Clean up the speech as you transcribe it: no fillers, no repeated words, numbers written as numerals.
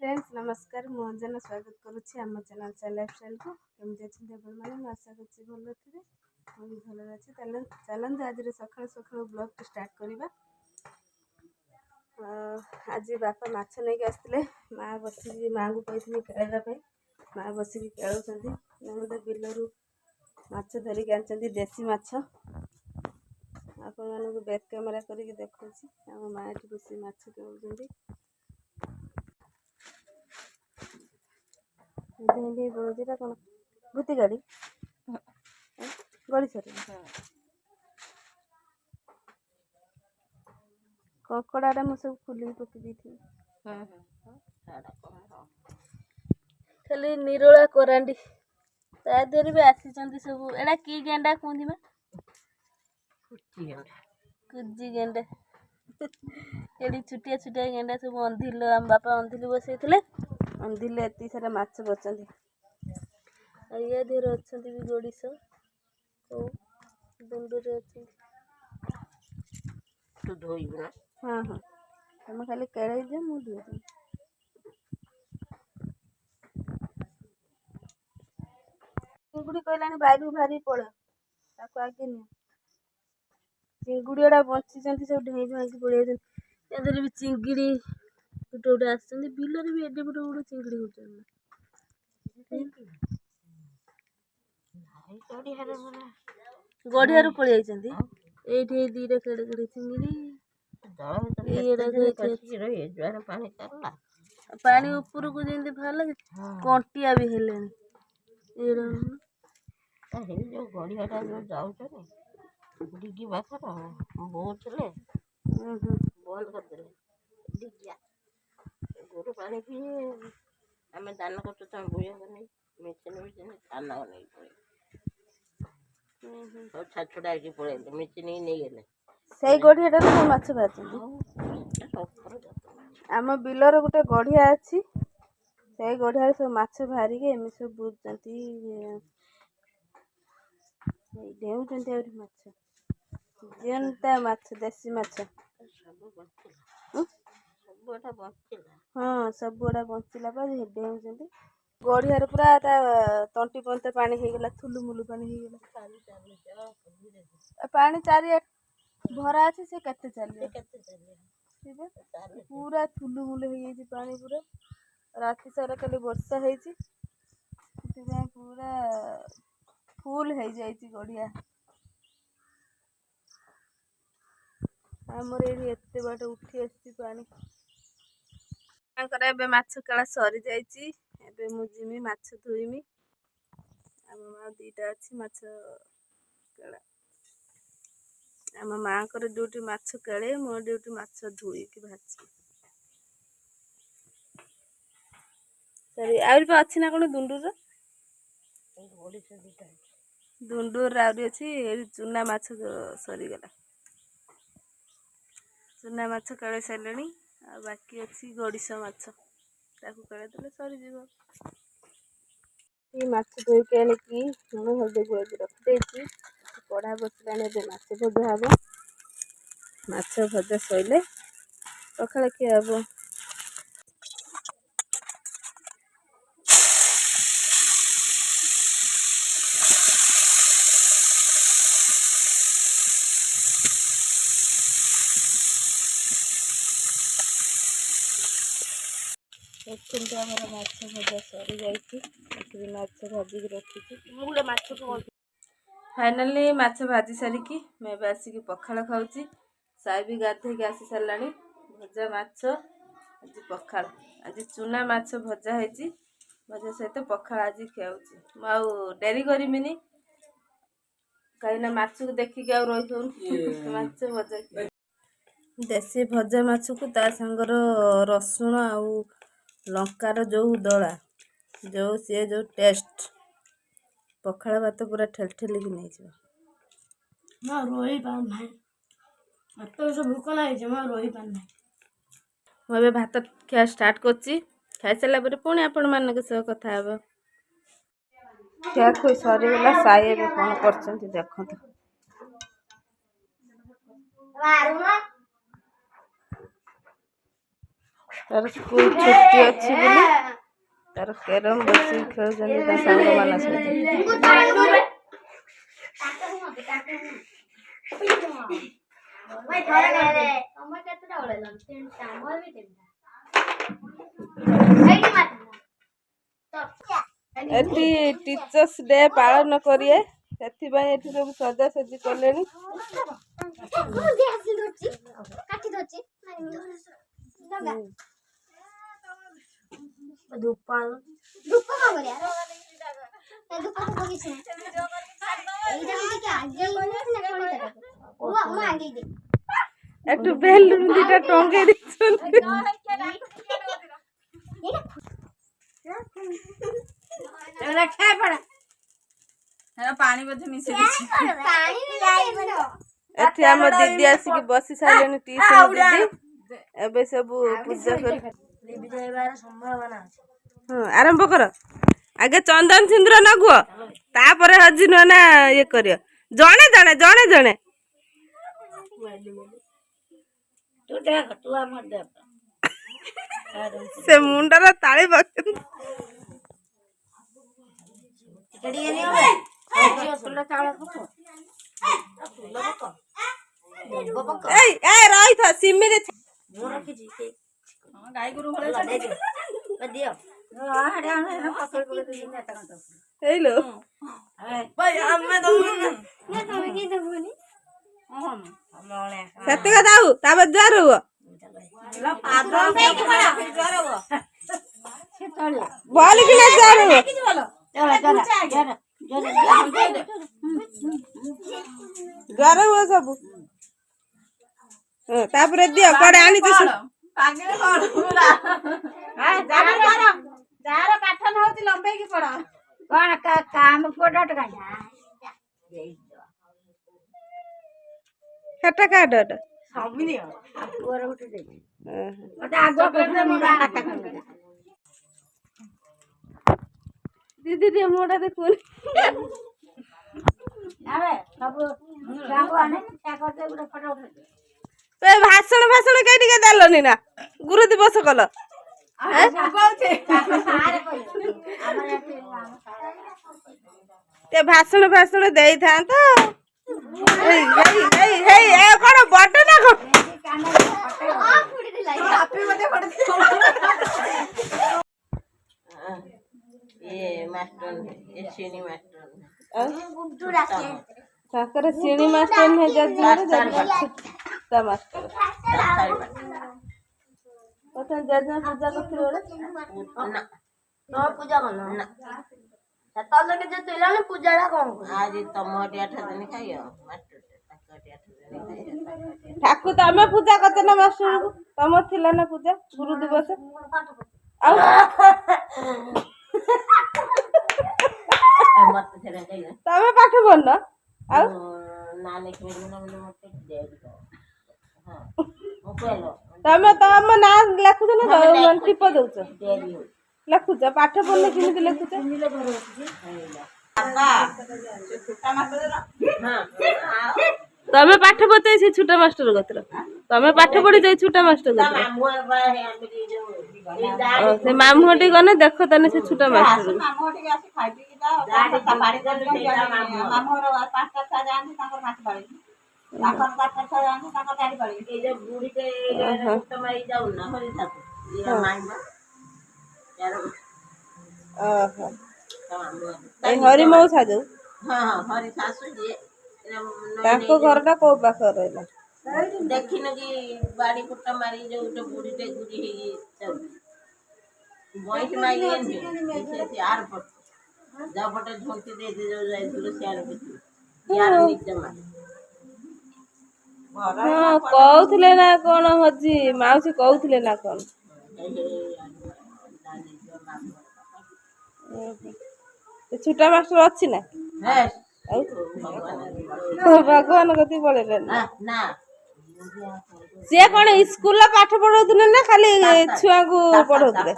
Friends नमस्कार मु अंजना स्वागत करुच्ची आम चैनल से लाइफस्टाइल को केमती अच्छे मैंने आशा करছি भल थे मुझे भल अच्छे चलते आज सका सका ब्लॉग को स्टार्ट करवा। आज बापा माछ नहीं आसते माँ बसिक माँ को कही खेलवाई माँ बसिक खेलुँच गोटे बिलरू माछ धरिक आनी देसी माछ आपण मानक बैक कैमेरा करके देखा आम माँ ये बस माछ खेलुँच बोलता कौन भूति गाड़ी गड़ी सर ककड़ाटा मुझे सब खुल पकई थी खाली निरोला करांडी ता देहरे भी आसी सब एटा कि गेंडा कहती माँ कुजी गेंडा ये छुटिया छुटिया गेंडा सब अंधिल आम बापा अंधिल बसई अंधिल एति सारा माछ बचंती या देहर अच्छा भी गोड़ीस दुंडूरे अच्छे हाँ हाँ तुम खाली केड़े दे मुझे चिंगुड़ी कहलानी बाहर बाहरी पड़ा आगे नहीं चिंगुड़ी गुड़ा बची सब ढेई ढाई पड़े भी चिंगड़ी गोटे गोटे आस बिलर भी एडे बड़े बड़े चिंगड़ी होती गढ़िया पलि ये दीटा केड़े केड़े चिंगड़ी पानी ऊपर को जमी भल लगे कंटिया भी हेले गढ़िया डिगी पाखर बहुत बंद करदे गोरु पा पिए आम दान कर बुढ़िया नहीं मेचिन मेचिन दान नहीं पड़े छाछुड़ा पड़े मेचिन नहीं गले से गढ़िया माछ आम बिलर गोटे गढ़िया अच्छी से गढ़िया सब माछ बाहरिक एम सब बुझुंट डेउंट माछ जेनता माछ देसी माछ हाँ सब गुड़ा बचला डेउंट गढ़िया पूरा तंटी पंत पानी होगला थुलु मुलु पानी होगला पानी चारि भरा अच्छे से केते चलिए पूरा थुलु मुलु हो पानी पूरा राति सारा खाली वर्षा होती पूरा फुल हो जाइए गढ़िया आमर ये एत बाट उठी आसी पानी माछ कला सरी जाइए मुझे माछ धोईमी आम माँ दीटा अच्छी माछ कला आम माँ को ड्यूटी माछ काड़े मो ड्यूटी माछ धोईकी भाजी सरी आउरी अच्छी ना कौन दुंडूर दुंडूर आउरी अच्छी चुना माछ सरीगला चुना माछ काड़े सारे बाकी अच्छी गड़िश माछ ताकू काड़े देले सरीज माछ धोईकी आनिकी लुण हल्दी गोलैकी रखिदेची कढ़ा बसलानी माछ भजा हम माछ भजा सैले पखाल खिया हम आमर माछ भजा सरी जाइए माछ भाजिक रखी गोटे माछ फाइनाली माछ भाजी सारिकी मैं आसिक पखाल खाऊँ साई भी गाधे आसी सारा भजा माछ आज पखाल आज चुना माछ भजा है भजा सहित पखाल आज खाऊँ आउ डेरी करमिनी कहीं माछ को देखिक आ रही माछ भजा देसी भजा माछ को ता सांगर रसुण आउ लंकार जो दला जो सी जो टेस्ट पखाल भात पूरा ठेलठेल की नहीं रही पार भोक लगे मुझे भात खिया स्टार्ट कर खाई सारा पुणी आपण मान कथा हे खिया खुई सरीगला साई कौन कर देखो तार स्कूल छुट्टी अच्छी बोली तार कैरम बस खेल सांग मान सहित एटी टीचर्स डे पालन करिए से सब सजासजी कले बेलून दीटा टंगे पानी मिसे एठी हम दीदी आसिक बसी सारे ट्यूशन दीदी एबे सब पूजा कर आरंभ कर आगे चंदन सिंदूर नगुओ तापर हजी ना ये करियो जणे जणे जणे जणे से मुंडर ताली बक रही था सिमी गाई गुरु हेलो सत्य का दाऊ ताब ज्वार हो बोल कि ज्वार हो ज्वार हुआ सब तापर दियो कड़े आनी जार पाठ न होती लंबे की पड़ कौन काम फोटो हेटा काट समिनी गोर उठ दे मते आगो कर मोरा खाता कर दीदी रे मोड़ा देखो आवे सब गांगो आने क्या करते उड़े फोटो उठ तो भाषण भाषण कई टिके देलनी ना गुरु दिवस कल ते भाषण भाषण देई था तो कौन बटे ना ताकर सीणी मास्टर है जज मास्टर पता जज पूजा करथिले ना तो पूजा करना ना तले के जे तेलाने पूजाडा कोन आज तमटिया ठदनी खाइयो मास्टर तमटिया ठदनी खाइयो ठाकुर तमे पूजा करते ना मास्टर को तम थिला ना पूजा गुरु दिवस आ मत थेरे कहियो तमे पाठ पढन आ नाने के बिना मत दे दो हां ओ कहलो तमे तम ना लेखु ना टिप दउछ दे दियो लेखुछ पाठ पढले किमिति लेखुछ तमे पाठ पढ़ते से छोटा मास्टर गत्र तमे पाठ पढ़ी जाई छोटा मास्टर गत्र से मामू हटी गने देखो तने से छोटा मास्टर मामू हटी आसी खाइ पी दा बाड़ी कर देता मामू रो पांचटा छा जान ताकर माछ बाड़ी ताकर पांचटा छा जान ताकर गाड़ी बाड़ी ए जे बूढ़ी के तमाई जाऊ ना हरि ठाकुर ये माईमा यार ए हरि मौसा जो हां हां हरि सासू जी ताको घरटा को पाखर रहला देखिन कि बाड़ी कुट्टा मारी जो उटे बूढ़ी टे गुडी हेगी सब बॉइस माई एन से यार पर जा पटे झोंकी दे दे जो जाय थुलो सियार के यार नीचे मा हां कहउथले ना कोन हजी माउसी कहउथले ना कोन छोटा मास्टर अच्छी ना भगवान कति पढ़े ना सी कौन स्कूल पाठ पढ़ाऊले ना खाली छुआ को पढ़ाऊले